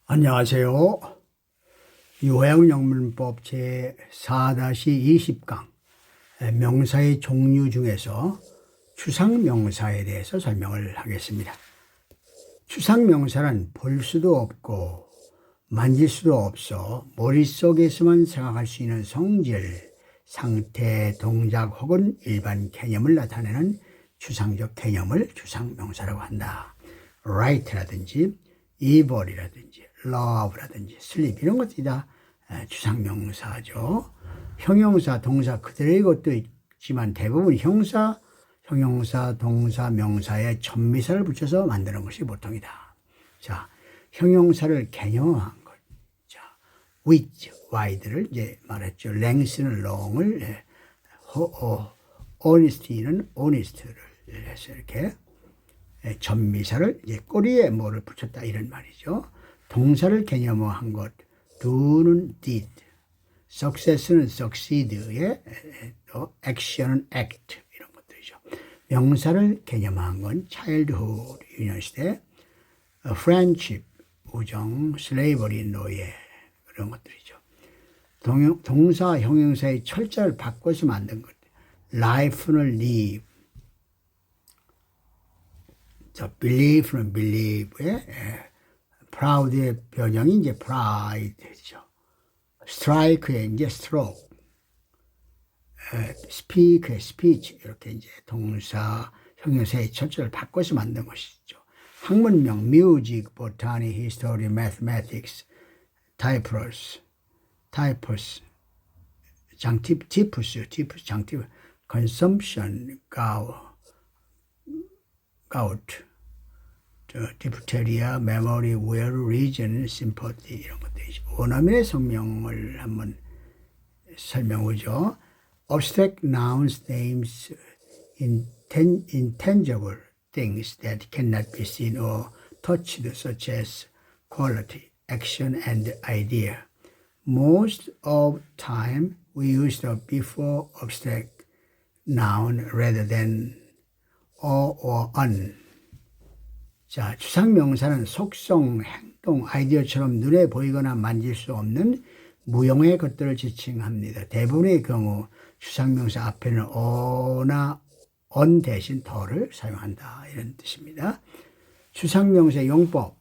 안녕하세요. 요양영문법 제4-20강 명사의 종류 중에서 추상명사에 대해서 설명을 하겠습니다. 추상명사는 볼 수도 없고 만질 수도 없어 머릿속에서만 생각할 수 있는 성질, 상태, 동작 혹은 일반 개념을 나타내는 추상적 개념을 추상명사라고 한다. right라든지 evil이라든지 love라든지 sleep 이런 것들이 다 추상명사죠. 형용사, 동사 그대로의 것도 있지만 대부분 형사, 형용사, 동사, 명사에 전미사를 붙여서 만드는 것이 보통이다. 자, 형용사를 개념화한 것. 자, width, wide를 이제 말했죠. length는 long을, honesty는 honest를 해서 이렇게 전미사를 이제 꼬리에 뭐를 붙였다 이런 말이죠. 동사를 개념화한 것, do는 did, success는 succeed에 또 action은 act 이런 것들이죠. 명사를 개념화한 건 childhood, 유년시대, friendship, 우정, slavery, 노예 그런 것들이죠. 동사, 형용사의 철자를 바꿔서 만든 것, life는 live, belief는 believe에 proud의 변형이 이제 pride죠. strike의 이제 stroke, speak의 speech 이렇게 이제 동사, 형용사의 철자를 바꿔서 만든 것이죠. 학문명 music, botany, history, mathematics, typos, typus, 장팁, consumption, gout, diphtheria, memory, will, reason, sympathy 이런 것들이죠. 원어민의 성명을 한번 설명하죠. Abstract nouns, names, intangible things that cannot be seen or touched, such as quality, action, and idea. Most of time we use the before abstract noun rather than or on. 자, 추상명사는 속성, 행동, 아이디어처럼 눈에 보이거나 만질 수 없는 무형의 것들을 지칭합니다. 대부분의 경우 추상명사 앞에는 어나 on 대신 더를 사용한다 이런 뜻입니다. 추상명사의 용법.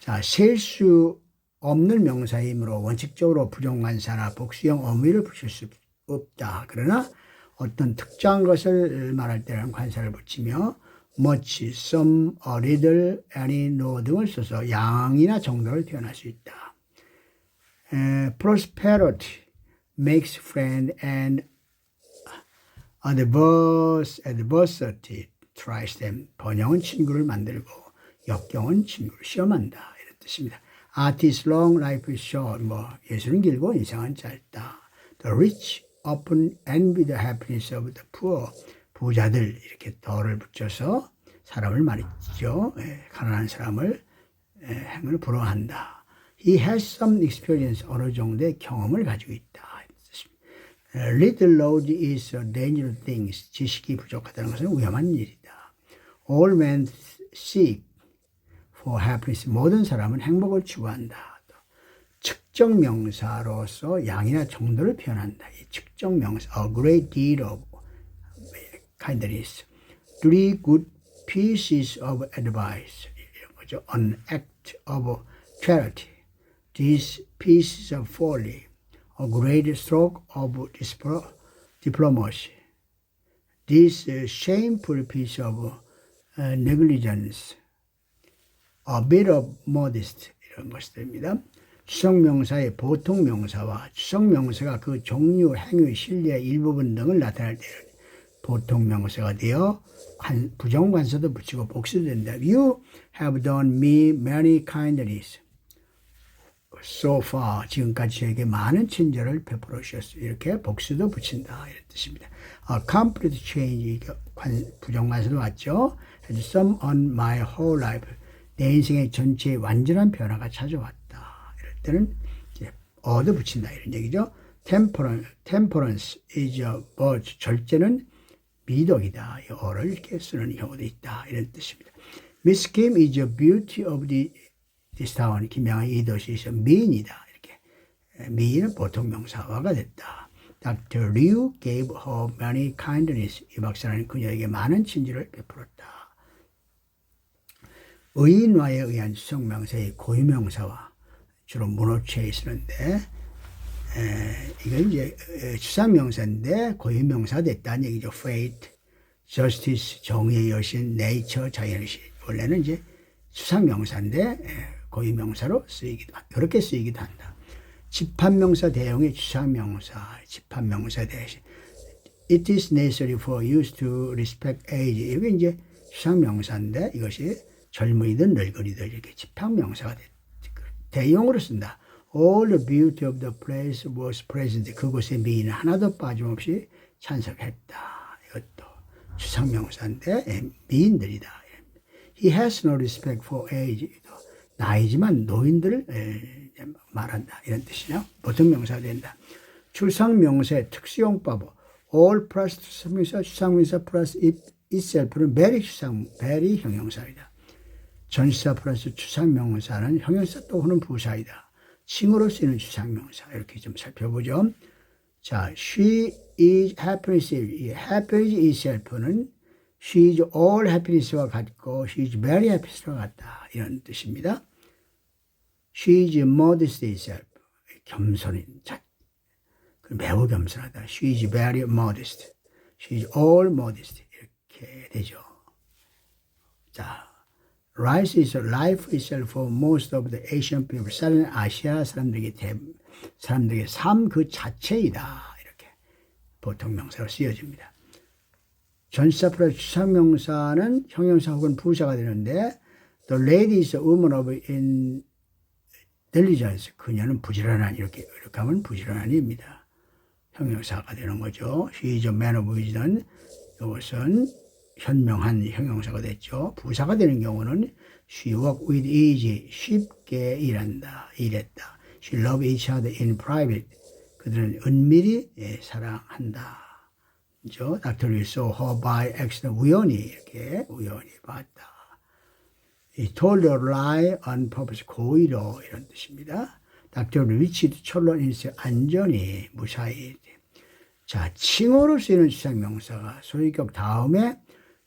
자, 셀 수 없는 명사이므로 원칙적으로 부정관사나 복수형 어미를 붙일 수 없다. 그러나 어떤 특정한 것을 말할 때는 관사를 붙이며 much, some, a little, any, no 등을 써서 양이나 정도를 표현할 수 있다. prosperity makes friend and adversity tries them. 번영은 친구를 만들고 역경은 친구를 시험한다. 이런 뜻입니다. art is long, life is short. 예술은 길고 인생은 짧다. The rich often envy the happiness of the poor. 부자들 이렇게 덜을 붙여서 사람을 말이죠. 가난한 사람을 행을 부러워한다. He has some experience. 어느 정도의 경험을 가지고 있다. Little knowledge is a dangerous thing. 지식이 부족하다는 것은 위험한 일이다. All men seek for happiness. 모든 사람은 행복을 추구한다. 측정 명사로서 양이나 정도를 표현한다. 이 측정 명사, a great deal of kindness, 3 good pieces of advice, 이런 거죠. An act of charity, these pieces of folly, a great stroke of diplomacy, this shameful piece of negligence, a bit of modesty 이런 것들입니다. 추상명사의 보통명사와 추상명사가 그 종류, 행위, 실례, 일부분 등을 나타낼 때는 보통명사가 되어 부정관사도 붙이고 복수도 된다. You have done me many kindnesses so far. 지금까지 저에게 많은 친절을 베풀어 주셨어요. 이렇게 복수도 붙인다. 이런 뜻입니다. complete change, 부정관사도 왔죠. Had some on my whole life. 내 인생의 전체에 완전한 변화가 찾아왔다. 이럴 때는 이제 어도 붙인다. 이런 얘기죠. Temperance is a virtue. 절제는 미덕이다. 이 어를 이렇게 쓰는 경우도 있다. 이런 뜻입니다. Miss Kim is a beauty of the this town, 김양한 이 도시에서 미인이다. 이렇게. 미인은 보통 명사화가 됐다. Dr. Liu gave her many kindness. 이 박사는 그녀에게 많은 친절을 베풀었다. 의인화에 의한 추상명사의 고유명사와 주로 문어체에 쓰는데, 이건 이제 추상명사인데 고유명사 됐다는 얘기죠. Fate, Justice, 정의의 여신, Nature, 자연신. 원래는 이제 추상명사인데 고유명사로 쓰이기도 한다. 그렇게 쓰이기도 한다. 집합명사 대용의 추상명사, 집합명사 대신. It is necessary for youth to respect age. 이게 이제 추상명사인데 이것이 젊은이든 늙은이든 이렇게 집합명사가 대용으로 쓴다. All the beauty of the place was present. 그곳의 미인은 하나도 빠짐없이 찬석했다. 이것도 추상명사인데 미인들이다. He has no respect for age. 나이지만 노인들을 말한다. 이런 뜻이죠. 보통 명사가 된다. 추상명사의 특수용법. All 플러스 추상명사, 추상명사 플러스 itself는 very 형용사이다. 전치사 플러스 추상명사는 형용사 또 혹은 부사이다. 칭호로 쓰이는 추상명사. 이렇게 좀 살펴보죠. 자, she is happiness. 이 happiness itself는 she is all happiness와 같고 she is very happiness와 같다. 이런 뜻입니다. She is modest itself. 겸손인 자. 매우 겸손하다. She is very modest. She is all modest. 이렇게 되죠. 자, Rice is life itself for most of the Asian people. 아시아 사람들에게 삶 그 자체이다. 이렇게 보통 명사로 쓰여집니다. 전치사 플러스 추상명사는 형용사 혹은 부사가 되는데 The lady is a woman of intelligence. 그녀는 부지런한 이렇게 하면 부지런한입니다. 형용사가 되는 거죠. She is a man of wisdom. 이것은 현명한 형용사가 됐죠. 부사가 되는 경우는 She worked with ease. 쉽게 일했다. She loved each other in private. 그들은 은밀히 사랑한다. 그죠? Dr. Liu saw her by accident. 우연히 봤다. He told a lie on purpose. 고의로 이런 뜻입니다. Dr. Liu reached 철론 인세 안전히 무사히. 자, 칭호로 쓰이는 추상명사가 소위격 다음에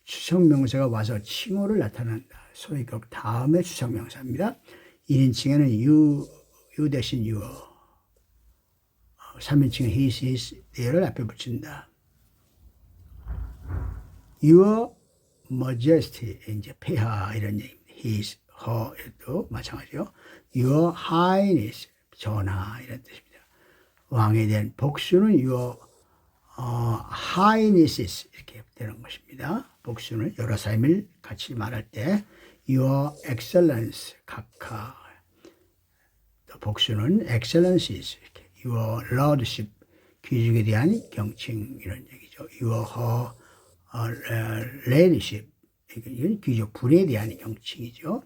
추상명사가 와서 칭호를 나타낸다. 소위격 다음에 추상명사입니다. 1인칭에는 you 대신 your. 3인칭은 his, his, their를 앞에 붙인다. Your majesty, 이제 폐하 이런 얘기입니다. His, her도 마찬가지요. Your highness, 전하 이런 뜻입니다. 왕에 대한 복수는 your highnesses 이렇게 되는 것입니다. 복수는 여러 사람을 같이 말할 때 your excellence, 각하. 또 복수는 excellencies 이렇게 your lordship, 귀족에 대한 경칭 이런 얘기죠. your ladyship, 이건 귀족 분에 대한 경칭이죠.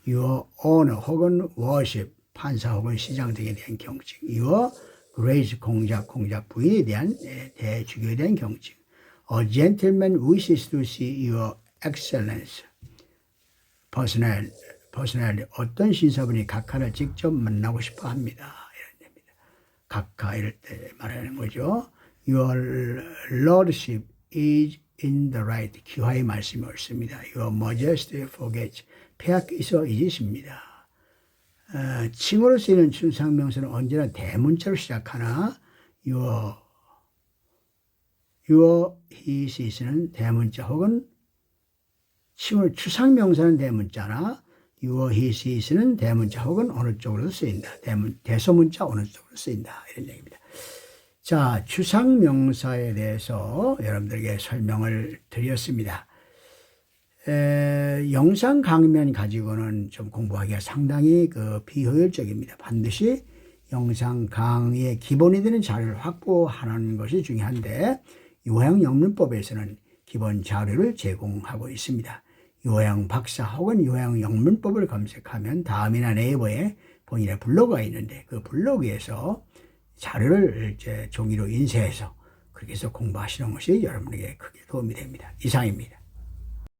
your honor 혹은 worship, 판사 혹은 시장 등에 대한 경칭. your grace, 공작 부인에 대한 대주교에 대한 경칭. A gentleman wishes to see your excellence. personally 어떤 신사분이 각하를 직접 만나고 싶어 합니다. 이런 얘기입니다. 각하 이럴 때 말하는 거죠. Your lordship is in the right. 기화의 말씀이 옳습니다. Your majesty forgets. 폐하께서 잊으십니다. 칭호로 쓰이는 추상명사는 언제나 대문자로 시작하나 your, his, his는 대문자 혹은 칭호 추상명사는 대문자나 your, his, his는 대문자 혹은 어느 쪽으로 쓰인다. 대소문자 어느 쪽으로 쓰인다. 이런 얘기입니다. 자, 추상명사에 대해서 여러분들에게 설명을 드렸습니다. 영상 강의만 가지고는 좀 공부하기가 상당히 비효율적입니다. 반드시 영상 강의의 기본이 되는 자료를 확보하는 것이 중요한데 요양영문법에서는 기본 자료를 제공하고 있습니다. 요양 박사 혹은 요양 영문법을 검색하면 다음이나 네이버에 본인의 블로그가 있는데 그 블로그에서 자료를 이제 종이로 인쇄해서 그렇게 해서 공부하시는 것이 여러분에게 크게 도움이 됩니다. 이상입니다.